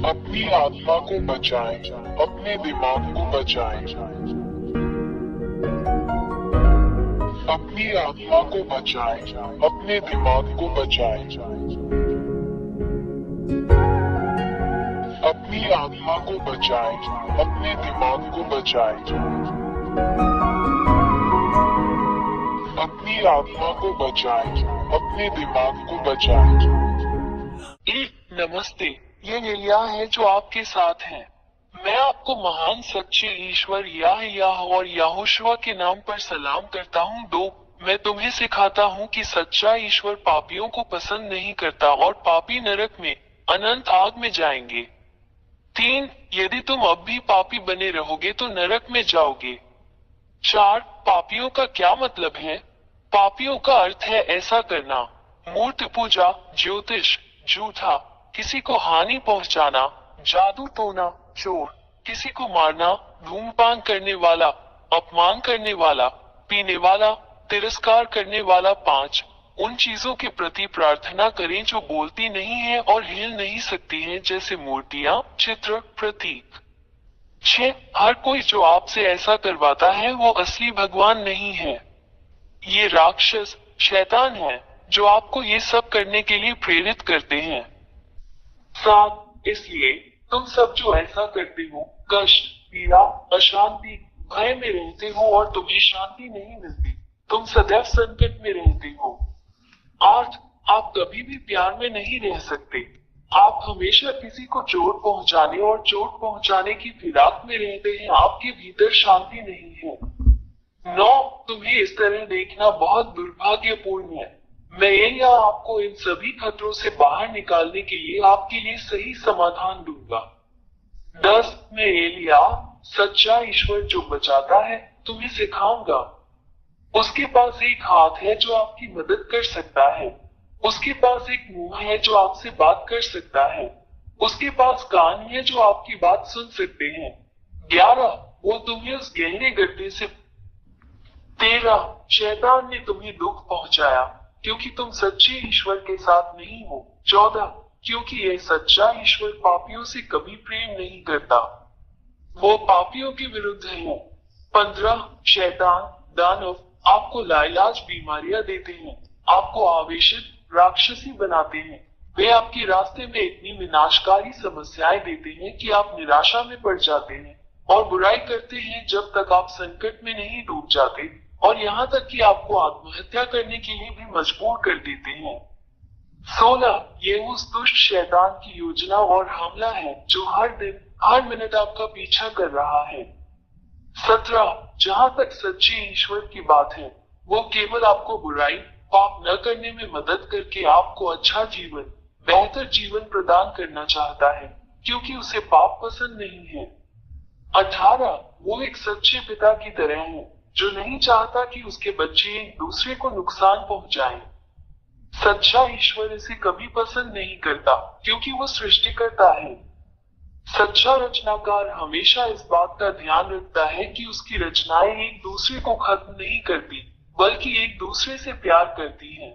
अपनी आत्मा को बचाएं, अपने दिमाग को बचाएं। अपनी आत्मा को बचाएं, अपने दिमाग को बचाएं। अपनी आत्मा को बचाएं, अपने दिमाग को बचाएं। अपनी आत्मा को बचाएं, अपने दिमाग को बचाएं। नमस्ते, ये एलिया है जो आपके साथ है। मैं आपको महान सच्चे ईश्वर याह और यहोशुआ के नाम पर सलाम करता हूँ। 2, मैं तुम्हें सिखाता हूँ कि सच्चा ईश्वर पापियों को पसंद नहीं करता और पापी नरक में अनंत आग में जाएंगे। 3, यदि तुम अब भी पापी बने रहोगे तो नरक में जाओगे। 4, पापियों का क्या मतलब है? पापियों का अर्थ है ऐसा करना: मूर्ति पूजा, ज्योतिष, झूठा, किसी को हानि पहुंचाना, जादू टोना, चोर, किसी को मारना, धूम्रपान करने वाला, अपमान करने वाला, पीने वाला, तिरस्कार करने वाला। 5, उन चीजों के प्रति प्रार्थना करें जो बोलती नहीं है और हिल नहीं सकती हैं, जैसे मूर्तियां, चित्र, प्रतीक। 6, हर कोई जो आपसे ऐसा करवाता है वो असली भगवान नहीं है। ये राक्षस, शैतान है जो आपको ये सब करने के लिए प्रेरित करते हैं। 7, इसलिए तुम सब जो ऐसा करते हो, कष्ट, पीड़ा, अशांति, भय में रहते हो और तुम्हें शांति नहीं मिलती। तुम सदैव संकट में रहते हो। 8, आप कभी भी प्यार में नहीं रह सकते। आप हमेशा किसी को चोट पहुंचाने और चोट पहुंचाने की फिराक में रहते हैं। आपके भीतर शांति नहीं है। 9, तुम्हें इस तरह देखना बहुत दुर्भाग्यपूर्ण है। मैं एलिया आपको इन सभी खतरों से बाहर निकालने के लिए आपके लिए सही समाधान दूंगा। 10, मैं एलिया, सच्चा ईश्वर जो बचाता है, तुम्हें सिखाऊंगा। उसके पास एक हाथ है जो आपकी मदद कर सकता है। उसके पास एक मुंह है जो आपसे बात कर सकता है। उसके पास कान है जो आपकी बात सुन सकते हैं। 11, वो तुम्हें उस गहरे गड्ढे से 13, शैतान ने तुम्हें दुख पहुंचाया क्योंकि तुम सच्चे ईश्वर के साथ नहीं हो। 14, क्योंकि यह सच्चा ईश्वर पापियों से कभी प्रेम नहीं करता, वो पापियों के विरुद्ध है। 15, शैतान, दानव आपको लाइलाज बीमारियां देते हैं, आपको आवेशित, राक्षसी बनाते हैं। वे आपके रास्ते में इतनी विनाशकारी समस्याएं देते हैं कि आप निराशा में पड़ जाते हैं और बुराई करते हैं जब तक आप संकट में नहीं डूब जाते, और यहाँ तक कि आपको आत्महत्या करने के लिए भी मजबूर कर देते हैं। 16, ये उस दुष्ट शैतान की योजना और हमला है जो हर दिन, हर मिनट आपका पीछा कर रहा है। 17, जहाँ तक सच्चे ईश्वर की बात है, वो केवल आपको बुराई, पाप न करने में मदद करके आपको अच्छा जीवन, बेहतर जीवन प्रदान करना चाहता है, क्योंकि उसे पाप पसंद नहीं है। 18, वो एक सच्चे पिता की तरह है जो नहीं चाहता कि उसके बच्चे एक दूसरे को नुकसान पहुंचाएं। सच्चा ईश्वर इसे कभी पसंद नहीं करता क्योंकि वो सृष्टिकर्ता है। सच्चा रचनाकार हमेशा इस बात का ध्यान रखता है कि उसकी रचनाएं एक दूसरे को खत्म नहीं करती, बल्कि एक दूसरे से प्यार करती हैं।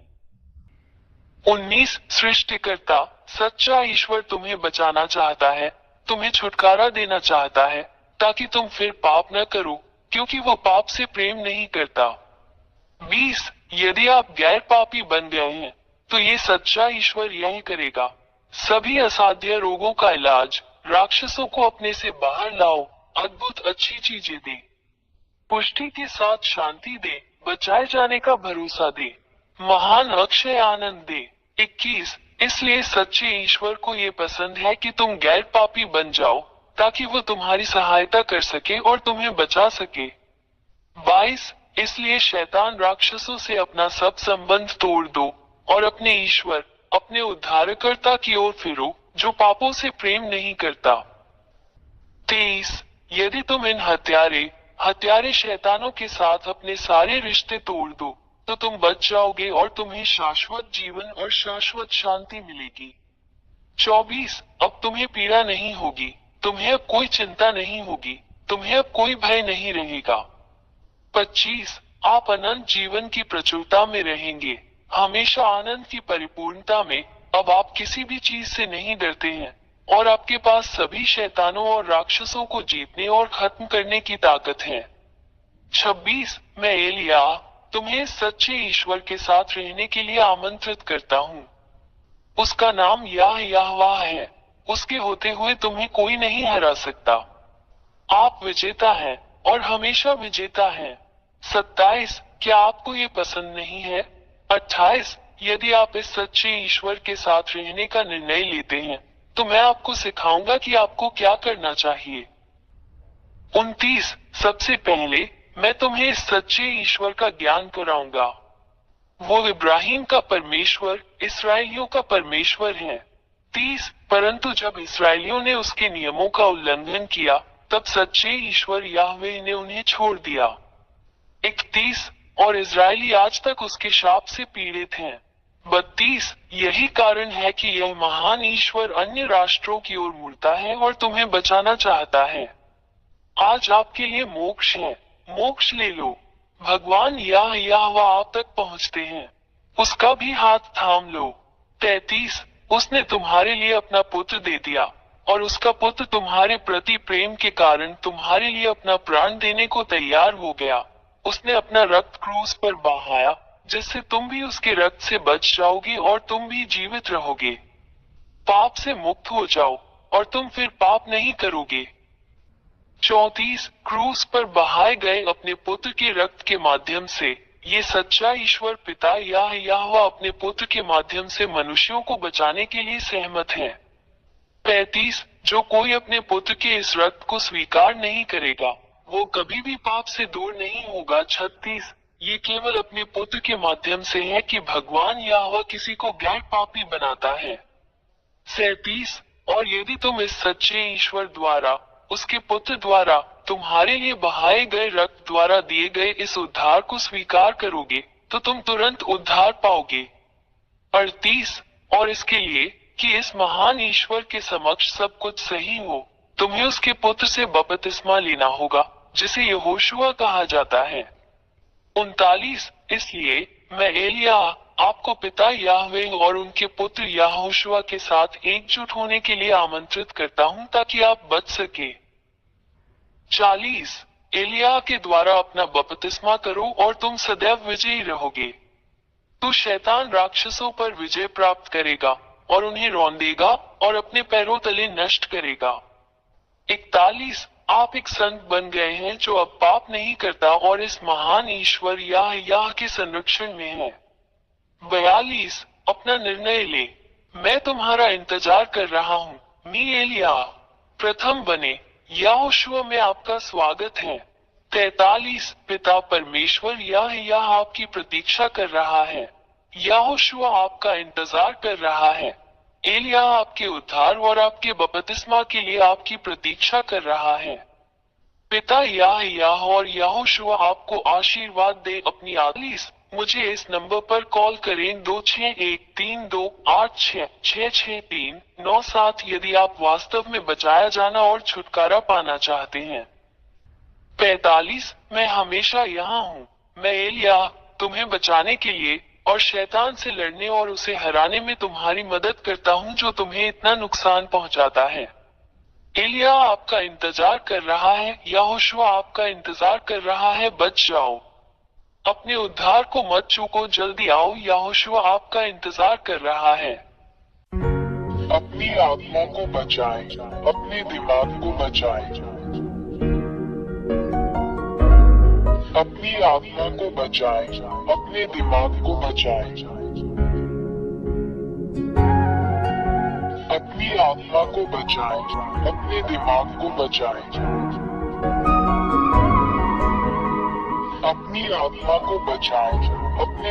19, सृष्टिकर्ता, सच्चा ईश्वर तुम्हें बचाना चाहता है, तुम्हें छुटकारा देना चाहता है ताकि तुम फिर पाप न करो, क्योंकि वो पाप से प्रेम नहीं करता। 20, यदि आप गैर पापी बन गए हैं तो ये सच्चा ईश्वर यही करेगा: सभी असाध्य रोगों का इलाज, राक्षसों को अपने से बाहर लाओ, अद्भुत अच्छी चीजें दे, पुष्टि के साथ शांति दे, बचाए जाने का भरोसा दे, महान अक्षय आनंद दे। 21, इसलिए सच्चे ईश्वर को ये पसंद है कि तुम गैर पापी बन जाओ ताकि वो तुम्हारी सहायता कर सके और तुम्हें बचा सके। 22, इसलिए शैतान राक्षसों से अपना सब संबंध तोड़ दो और अपने ईश्वर, अपने उद्धारकर्ता की ओर फिरो जो पापों से प्रेम नहीं करता। 23, यदि तुम इन हत्यारे शैतानों के साथ अपने सारे रिश्ते तोड़ दो तो तुम बच जाओगे और तुम्हें शाश्वत जीवन और शाश्वत शांति मिलेगी। 24, अब तुम्हें पीड़ा नहीं होगी, तुम्हें अब कोई चिंता नहीं होगी, तुम्हें अब कोई भय नहीं रहेगा। 25, आप अनंत जीवन की प्रचुरता में रहेंगे, हमेशा आनंद की परिपूर्णता में। अब आप किसी भी चीज से नहीं डरते हैं, और आपके पास सभी शैतानों और राक्षसों को जीतने और खत्म करने की ताकत है। 26 मैं एलिया तुम्हें सच्चे ईश्वर के साथ रहने के लिए आमंत्रित करता हूँ। उसका नाम यहोवा है। उसके होते हुए तुम्हें कोई नहीं हरा सकता। आप विजेता हैं और हमेशा विजेता हैं। 27 क्या आपको ये पसंद नहीं है? 28 यदि आप इस सच्चे ईश्वर के साथ रहने का निर्णय लेते हैं तो मैं आपको सिखाऊंगा कि आपको क्या करना चाहिए। 29 सबसे पहले मैं तुम्हें इस सच्चे ईश्वर का ज्ञान कराऊंगा। वो इब्राहिम का परमेश्वर, इसराइलियों का परमेश्वर है। 30 परंतु जब इसराइलियों ने उसके नियमों का उल्लंघन किया तब सच्चे ईश्वर याहवे ने उन्हें छोड़ दिया। 31 और इजरायली आज तक उसके शाप से पीड़ित हैं। 32 यही कारण है कि यह महान ईश्वर अन्य राष्ट्रों की ओर मुड़ता है और तुम्हें बचाना चाहता है। आज आपके लिए मोक्ष है, मोक्ष ले लो। भगवान यहोवा आप तक पहुंचते हैं, उसका भी हाथ थाम लो। 33 उसने तुम्हारे लिए अपना पुत्र दे दिया और उसका पुत्र तुम्हारे प्रति प्रेम के कारण तुम्हारे लिए अपना प्राण देने को तैयार हो गया। उसने अपना रक्त क्रूस पर बहाया जिससे तुम भी उसके रक्त से बच जाओगे और तुम भी जीवित रहोगे। पाप से मुक्त हो जाओ और तुम फिर पाप नहीं करोगे। 34 क्रूस पर बहाए गए अपने पुत्र के रक्त के माध्यम से ये सच्चा ईश्वर पिता यहोवा अपने पुत्र के माध्यम से मनुष्यों को बचाने के लिए सहमत है। 35 जो कोई अपने पुत्र के इस रक्त को स्वीकार नहीं करेगा वो कभी भी पाप से दूर नहीं होगा। 36 ये केवल अपने पुत्र के माध्यम से है कि भगवान यहोवा किसी को गैर पापी बनाता है। 37 और यदि तुम इस सच्चे ईश्वर द्वारा, उसके पुत्र द्वारा, तुम्हारे लिए बहाए गए रक्त द्वारा दिए गए इस उद्धार को स्वीकार करोगे तो तुम तुरंत उद्धार पाओगे। 38 और इसके लिए कि इस महान ईश्वर के समक्ष सब कुछ सही हो तुम्हें उसके पुत्र से बपतिस्मा लेना होगा जिसे यहोशुआ कहा जाता है। 39 इसलिए मैं एलिया आपको पिता याहवे और उनके पुत्र यहोशुआ के साथ एकजुट होने के लिए आमंत्रित करता हूं ताकि आप बच सके। 40 एलिया के द्वारा अपना बपतिस्मा करो और तुम सदैव विजयी रहोगे। तू शैतान राक्षसों पर विजय प्राप्त करेगा और उन्हें रौंदेगा और अपने पैरों तले नष्ट करेगा। 41 आप एक संत बन गए हैं जो अब पाप नहीं करता और इस महान ईश्वर याह के संरक्षण में है। 42 अपना निर्णय ले, मैं तुम्हारा इंतजार कर रहा हूँ। मी एलिया प्रथम बने यहोशुआ में आपका स्वागत है। 43 पिता परमेश्वर याह आपकी प्रतीक्षा कर रहा है। यहोशुआ आपका इंतजार कर रहा है। एलिया आपके उद्धार और आपके बपतिस्मा के लिए आपकी प्रतीक्षा कर रहा है। पिता याह और यहोशुआ आपको आशीर्वाद दे अपनी आशीष मुझे इस नंबर पर कॉल करें 261328666397 यदि आप वास्तव में बचाया जाना और छुटकारा पाना चाहते हैं। 45 मैं हमेशा यहाँ हूँ। मैं एलिया तुम्हें बचाने के लिए और शैतान से लड़ने और उसे हराने में तुम्हारी मदद करता हूँ जो तुम्हें इतना नुकसान पहुँचाता है। एलिया आपका इंतजार कर रहा है, यहोशुआ आपका इंतजार कर रहा है, बच जाओ। अपने उद्धार को मत चूको, जल्दी आओ, यहोशुआ आपका इंतजार कर रहा है। अपनी आत्मा को बचाएं, अपने दिमाग को बचाएं। अपनी आत्मा को बचाएं, अपने दिमाग को बचाएं। अपनी आत्मा को बचाएं, अपने दिमाग को बचाएं। अपनी आत्मा को बचाएं, अपने